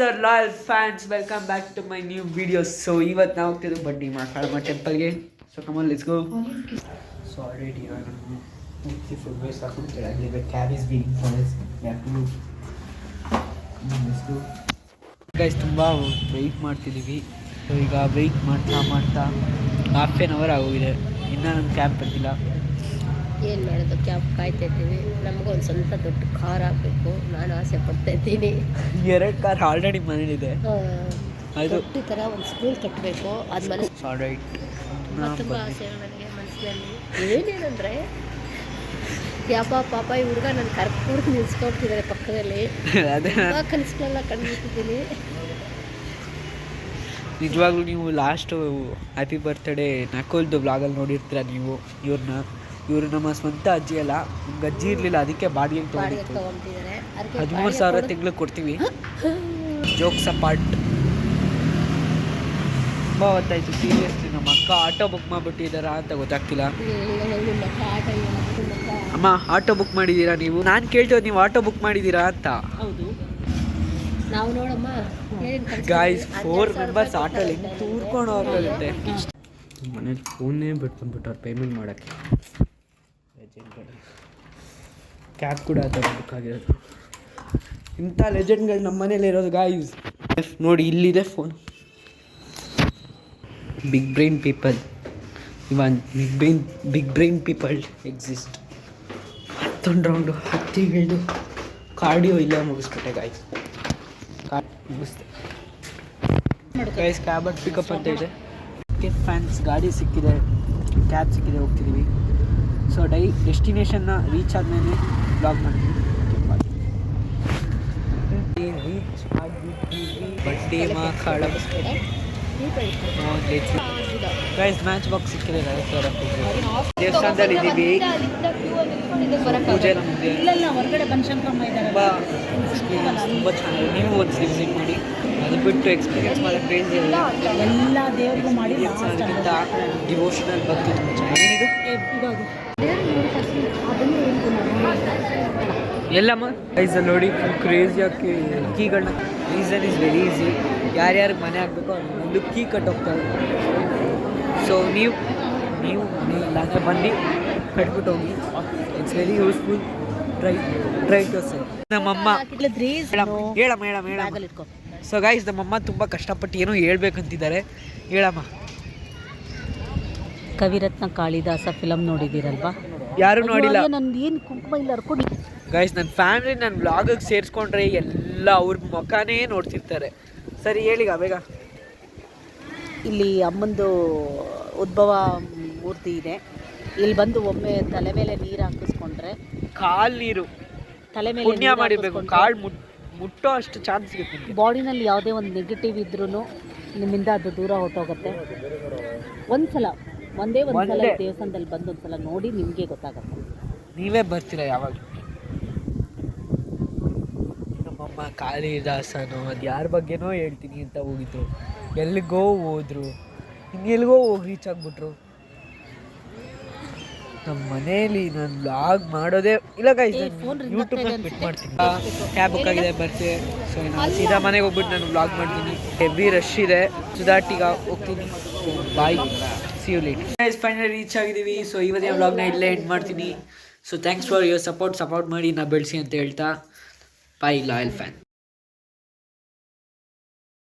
Sir loyal fans, welcome back to my new videos. So ಇವತ್ತು ನಾವು ಹೋಗ್ತಿದ್ದು ಬಡ್ಡಿ ಮಾಕಾಳಮ್ಮ ಟೆಂಪಲ್ಗೆ. So come on let's go. So already ಇವಾಗ ನಾವು ಫುಲ್ ವೇಸ್ಟ್ ಹಾಕ್ಬಿಡ್ತಾರೆ. ಅಲ್ಲಿ cab is being forest guys ತುಂಬ ವೆಯ್ಟ್ ಮಾಡ್ತಿದ್ದೀವಿ. ಸೊ ಈಗ ವೆಯ್ಟ್ ಮಾಡ್ತಾ ಹಾಫ್ ಆನ್ ಅವರ್ ಆಗೋಗಿದೆ. ಇನ್ನೂ ನಮ್ಮ ಕ್ಯಾಬ್ ಬಂದಿಲ್ಲ. ಏನು ಮಾಡೋದು, ಕ್ಯಾಬ್ ಕಾಯ್ತಾ ಇದ್ದೀವಿ. ನಮಗೊಂದು ಸ್ವಂತ ದೊಡ್ಡ ಕಾರ್ ಆಗಬೇಕು, ನಾನು ಆಸೆ ಪಡ್ತಾ ಇದ್ದೀನಿ. 2 ಕಾರ್ ಆಲ್ರೆಡಿ ಮನೇಲಿದೆ. ಅದು ಈ ಥರ ಒಂದು ಸ್ಕೂಲ್ ಕಟ್ಟಬೇಕು. ಅದು ಮನಸ್ಸು ತುಂಬ ಆಸೆ ನನಗೆ ಮನಸ್ಸಿನಲ್ಲಿ. ಏನೇನಂದರೆ ಪಾಪ ಈ ಹುಡುಗ ನಾನು ಕರ್ಕೊಂಡು ನಿಲ್ಸ್ಕೊಡ್ತಿದ್ದಾರೆ ಪಕ್ಕದಲ್ಲಿ. ಕನಸುಗಳೆಲ್ಲ ಕಂಡುಬಿಟ್ಟಿದ್ದೀನಿ. ನಿಜವಾಗ್ಲೂ ನೀವು ಲಾಸ್ಟು ಹ್ಯಾಪಿ ಬರ್ತ್ಡೇ ನಕೋಲ್ದು ವ್ಲಾಗಲ್ಲಿ ನೋಡಿರ್ತೀರ ನೀವು. ಇವರು ನಮ್ಮ ಸ್ವಂತ ಅಜ್ಜಿ ಅಲ್ಲ, ನಮ್ಗೆ ಅಜ್ಜಿ ಇರಲಿಲ್ಲ, ಅದಕ್ಕೆ ಬಾಡಿಗೆ ತೊಗೊಂಡಿದ್ದಾರೆ. 13,000 ತಿಂಗಳು ಕೊಡ್ತೀವಿ. Jokes apart. ತುಂಬ ಹೊತ್ತಾಯ್ತು ಸೀರಿಯಸ್ಲಿ. ನಮ್ಮ ಅಕ್ಕ ಆಟೋ ಬುಕ್ ಮಾಡಿಬಿಟ್ಟಿದ್ದಾರಾ ಅಂತ ಗೊತ್ತಾಗ್ತಿಲ್ಲ. ಅಮ್ಮ ಆಟೋ ಬುಕ್ ಮಾಡಿದ್ದೀರಾ ನೀವು? ನಾನು ಕೇಳ್ತೀವಿ ನೀವು ಆಟೋ ಬುಕ್ ಮಾಡಿದ್ದೀರಾ ಅಂತ. ಹೌದು, ನಾವು ನೋಡಮ್ಮ ಗಾಯ್ಸ್ 4 ಮೆಂಬರ್ಸ್ ಆಟೋಲಿ ಹೆಂಗೆ ತೂರ್ಕೊಂಡು ಹೋಗುತ್ತೆ. ಮನೇಲಿ ಫೋನೇ ಬಿಟ್ಕೊಂಡ್ಬಿಟ್ಟವ್ರು ಪೇಮೆಂಟ್ ಮಾಡೋಕ್ಕೆ. ಕ್ಯಾಬ್ ಕೂಡ ಆ ಥರ ಬುಕ್ ಆಗಿರೋದು. ಇಂಥ ಲೆಜೆಂಡ್ಗಳು ನಮ್ಮ ಮನೇಲಿ ಇರೋದು ಗಾಯ್ಸ್. ನೋಡಿ ಇಲ್ಲಿದೆ phone. Big brain people, even big brain people exist. 10 round 10 ಇಳಿದು ಕಾರ್ಡಿಯೋ ಇಲ್ಲ ಮುಗಿಸ್ಬಿಟ್ಟೆ ಗಾಯ್ಸ್. ಮುಗಿಸ್ದೆ ಗೈಸ್. ಕ್ಯಾಬ್ ಪಿಕಪ್ ಅಂತ ಇದೆ. ಫ್ಯಾನ್ಸ್ ಗಾಡಿ ಸಿಕ್ಕಿದೆ, ಕ್ಯಾಬ್ ಸಿಕ್ಕಿದೆ, ಹೋಗ್ತಿದ್ದೀವಿ. ಸೊ ಡೆಸ್ಟಿನೇಷನ್ನ ರೀಚ್ ಆದಮೇಲೆ ಬ್ಲಾಗ್ ಮಾಡ್ತೀವಿ. ರೀಚ್ ಆಗಿದ್ದೀವಿ ಬಡ್ಡಿ ಮಾಕಾಳ ಗೈಸ್. ಮ್ಯಾಚ್ ಬಾಕ್ಸ್ ಸಿಕ್ಕಿದೆ. ದೇವಸ್ಥಾನದಲ್ಲಿ ಇದ್ದೀವಿ. ಪೂಜೆ ನಮಗೆ ತುಂಬ ಎಕ್ಸ್ಪೀರಿಯನ್ಸ್ ತುಂಬ ಚೆನ್ನಾಗಿದೆ. ನೀವು ಒಂದು ವಿಸಿಟ್ ಮಾಡಿ. ಅದು ಬಿಟ್ಟು ಎಕ್ಸ್ಪೀರಿಯನ್ಸ್ ಮಾಡೋಕ್ಕೆ ಕ್ರೇಜಿ ಎಲ್ಲ ದೇವರಿಗೂ ಮಾಡಿ ಅದಕ್ಕಿಂತ ಡಿವೋಷನಲ್ ಭಕ್ತಿ ತುಂಬ ಚೆನ್ನಾಗಿದೆ. ಎಲ್ಲಮ್ಮ ಗೈಸ್ ನೋಡಿ ಫುಲ್ ಕ್ರೇಜಿ ಆಗಿ ಕೀಗಳನ್ನ. Reason is very easy. ಯಾರ್ಯಾರಿಗೆ ಮನೆ ಆಗಬೇಕೋ ಒಂದು ಕೀ ಕಟ್ಟೋಗ್ತಾರೆ. ಸೊ ನೀವು ಇಲ್ಲಾಂದರೆ ಬಂದು ಕಟ್ಬಿಟ್ಟು ಹೋಗಿ. It's very useful. Try to say. ನಮ್ಮಮ್ಮ ಹೇಳಮ್ಮ. ಸೊ ಗೈಸ್ ನಮ್ಮಮ್ಮ ತುಂಬ ಕಷ್ಟಪಟ್ಟು ಏನೋ ಹೇಳ್ಬೇಕಂತಿದ್ದಾರೆ. ಹೇಳಮ್ಮ. ಕವಿರತ್ನ ಕಾಳಿದಾಸ ಫಿಲಮ್ ನೋಡಿದ್ದೀರಲ್ವಾ? ಯಾರು ನೋಡಿಲ್ಲ. ನಂದು ಏನು ಕುಂಕುಮ ಇಲ್ಲ ಹರ್ಕೊಂಡು ಗೈಸ್. ನನ್ನ ಫ್ಯಾಮಿಲಿ ನನ್ನ ವ್ಲಾಗಿಗೆ ಸೇರಿಸ್ಕೊಂಡ್ರೆ ಎಲ್ಲ ಅವ್ರ ಮುಖನೇ ನೋಡ್ತಿರ್ತಾರೆ. ಸರಿ ಹೇಳಿಗ ಬೇಗ. ಇಲ್ಲಿ ಅಮ್ಮಂದು ಉದ್ಭವ ಮೂರ್ತಿ ಇದೆ. ಇಲ್ಲಿ ಬಂದು ಒಮ್ಮೆ ತಲೆ ಮೇಲೆ ನೀರು ಹಾಕಿಸ್ಕೊಂಡ್ರೆ, ಕಾಲು ನೀರು ತಲೆ ಮೇಲೆ ಪುಣ್ಯ ಮಾಡಿರ್ಬೇಕು. ಕಾಳು ಮುಟ್ಟೋ ಅಷ್ಟು ಚಾನ್ಸ್ ಸಿಗುತ್ತೆ. ಬಾಡಿನಲ್ಲಿ ಯಾವುದೇ ಒಂದು ನೆಗೆಟಿವ್ ಇದ್ರೂ ನಿಮ್ಮಿಂದ ಅದು ದೂರ ಹೊರಟೋಗುತ್ತೆ. ಒಂದೇ ಒಂದ್ಸಲ ದೇವಸ್ಥಾನದಲ್ಲಿ ಬಂದು ಒಂದ್ಸಲ ನೋಡಿ ನಿಮಗೆ ಗೊತ್ತಾಗುತ್ತೆ. ನೀವೇ ಬರ್ತೀರಾ ಯಾವಾಗ. ನಮ್ಮಮ್ಮ ಕಾಳಿದಾಸನೋ ಅದು ಯಾರ ಬಗ್ಗೆನೋ ಹೇಳ್ತೀನಿ ಅಂತ ಹೋಗಿದ್ರು, ಎಲ್ಲಿಗೋ ಹೋದ್ರು, ಇನ್ನೆಲ್ಗೋ ಹೋಗಿ ರೀಚ್ ಆಗಿಬಿಟ್ರು. ನಮ್ಮ ಮನೇಲಿ ನಾನು ವ್ಲಾಗ್ ಮಾಡೋದೇ ಇಲ್ಲ ಗೈಸ್. ಯೂಟ್ಯೂಬ್ನಲ್ಲಿ ಬಿಟ್ ಮಾಡ್ತೀನಿ. ಕ್ಯಾಬ್ ಬುಕ್ ಆಗಿದೆ, ಬರ್ತೀವಿ. ಸೊ ನಾನು ಸೀದಾ ಮನೆಗೆ ಹೋಗ್ಬಿಟ್ಟು ನಾನು ವ್ಲಾಗ್ ಮಾಡ್ತೀನಿ. ಹೆವಿ ರಶ್ ಇದೆ. ಸುಧಾಟಿಗ ಹೋಗ್ತೀನಿ. Bye, see you late. Guys finally reach ಆಗಿದ್ದೀವಿ. ಸೊ ಇವತ್ತಿನ ವ್ಲಾಗ್ನ ಇಲ್ಲೇ ಎಂಡ್ ಮಾಡ್ತೀನಿ. So thanks for your support ಮಾಡಿ ನಾ ಬೆಳೆಸಿ ಅಂತ ಹೇಳ್ತಾ ಬಾಯ್ ಲಾಯಲ್ ಫ್ಯಾನ್.